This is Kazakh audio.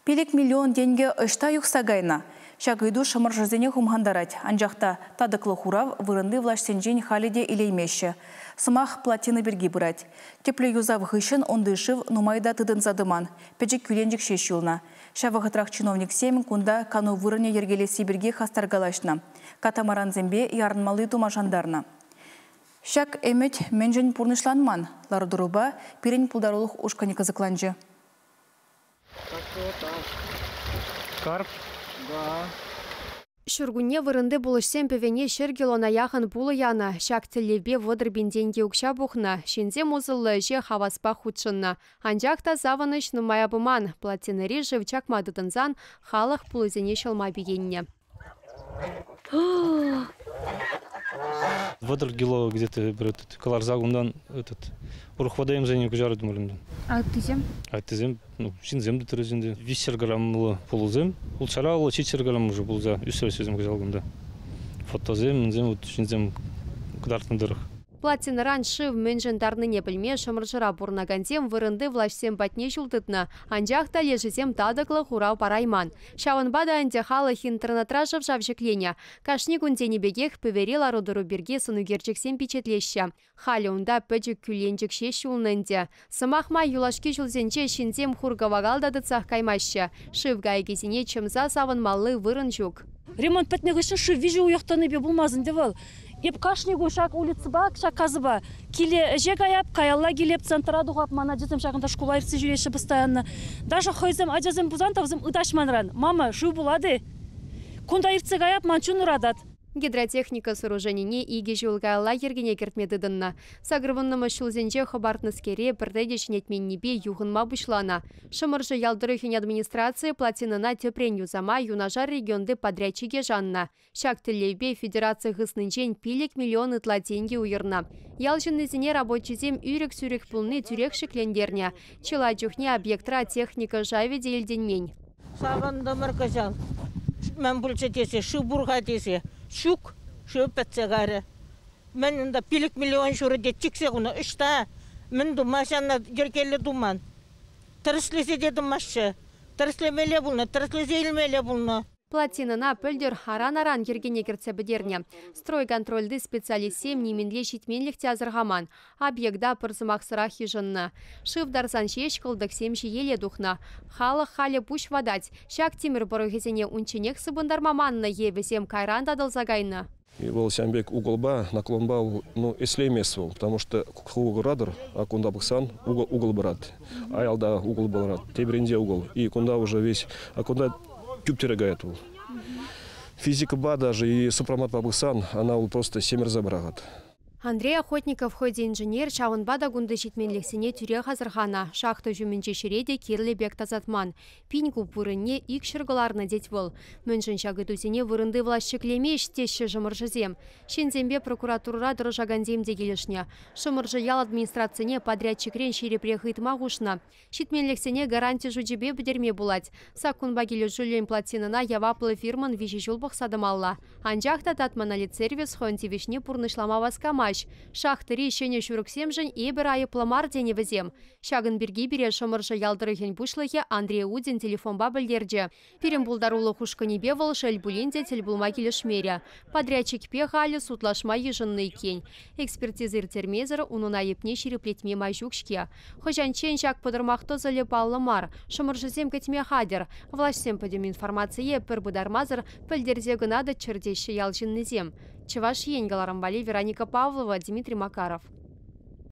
Пелек миллион деньги ышта юқсагайна. Шагыйду шымыржызене хумхандарать. Анжақта тадықлы хурав вырынды влаштенжен халиде илеймеші. Сымақ платины берги бұрать. Тепле юзав хышын ондышыв нумайда тыдын задыман. Педжик күленжік шеш юлна. Шавығытрақ чиновник семін кунда кану вырыне ергелесі берге хастаргалашна. Катамаран зембе ярынмалы тумажандарна. Шак эмет менжен пурнышланман. Лардыруба пирен пулдарулық ушкани кызыкланжы. Карп? Да. Шургуне вырынды булышсем певене шергелона яхын пулы яна. Шак тілебе водыр бенденге укша бухна. Шензе музылы же хаваспа худшынна. Анжақта заваныш нумая быман. Платинери живчак мадыдынзан халық пулызене шылма бегенне. Водор кило где-то каларзагумдан урухвадаем за ним кужары думалым. А тызем? А тызем, шинзем дитырызенде. 5 граммлы полузем, улчаралы 4 грамм уже полуза. Үстере сөзем кужалгымда. Фотозем, минзем, шинзем кудартындырых. Платиныран шив менжендарны не білме шымыржыра бурнагандем вырынды влашсем батне жылдытна. Анжақта лежізем тадықлы хурау парайман. Шауынбада андехалық интернетражып жавжекленя. Кашни күндені бегех пөверел арудыру берге сынугерчексем печетлеші. Халі унда пөджік күленжік шеші улнынде. Сымақма юлашки жылзенче шинзем хургавагалдадыцақ каймашы. Шив гайгезіне чымза савынмалы вырын жүк. Ремонт пәтнегіші шив вижу уяқтаны бе болмазын девал. Еп кашнигу шак улицы бак, шак казыба. Киле жег аяп, каялла келеп, центра дұғап, мана жезем шағында школайырсы жүреші постоянно. Даже хойзем, ажазем бузантавзем ыдашманран. Мама, шу булады. Кунда ирцег аяп, манчун урадат. Гидротехника сооруженине иге жылға лагергене кертмедідінна. Сагрывыннымы шылзенже хабартныскере бірдейдешін етменнебе юғынма бұшлана. Шымыржы ялдырыхен администрация платинына тепрен юзама юнажар регионды подрядчиге жанна. Шак тілебе федерация ғыснынчен пилек миллион ытла тенге уйырна. Ялжынызіне рабочизем үрік-сүрік пулны түрек шеклендерне. Чыла жүхне объектра техника жаведе елденмен. Сабанда маркажал. Мен бұлчы тесе, шубурға тесе. Шук, шөп бәтсе ғары. Мен ұнда пилік миллион шүрі де чіксе ғыны үшта. Мен думашанна жеркелі думан. Тіріслесе де думашы. Тіріслемелі бұлны, тіріслесе елмелі бұлны. Платинына пөлдер аран-аран ергене керце бідерне. Строй-контрольды специалистем неменле шитменлікте азырғаман. Объекта пырзымақ сырақ ежынны. Шывдарсан шеш қылдық семші еле дұхна. Халық халі пуш вадать. Шак темір бұрығызене унченек сыбындармаманны евесем кайран дадылзагайны. И был сямбек уголба, наклонба, эслемесвал, потому что хугу радер, а кунда баксан угол брат. А ялда угол брат, тебренде угол. И кунда уже весь, а кунда тюбтерегает. Физика ба даже и сопромат бабысан, она просто семер забрагат. Андрей Охотников ходе инженер Шауынбада гунды житменлексіне түре қазырғана. Шақты жүмінче шіреде керлі бек тазатман. Пиньку пұрынне ик шырғыларны дет бол. Мөншін шағытусіне вырынды влашшыклеме іштеші жымыржызем. Шензембе прокуратура дұрыжагандем дегелішне. Шымыржы ял администрацияне подрядчикрен шерепре хытма ғушна. Шитменлексіне гарантия жүдебе бідерме булать. Саккунба келі жүлен платинына яваплы фирман вижі жылбық садымалла. Анжақта татманали сервис хонтивишне пұрнышлама васкама. Шахтыри шене шүріксем жын ебір айыплы мардені візем. Шагын бірге бере шымыржы ялдырыхен бұшлығы Андрей Удин телефонба білдерді. Перем бұлдарулы хушканебе выл шәл бүленде телбулма келішмере. Подрядчик пехалі сутлашма ежынны кен. Экспертизыр термезір унына епне шереплетме майжукшке. Хожанчен жак подырмақты зілі баллы мар. Шымыржызем кәтме хадер. Влашсем подем информация пір бұдармазыр пілдерзе гынады чырдеші ялжынны зем. Чеваш Енгаларамбали, Вероника Павлова, Дмитрий Макаров.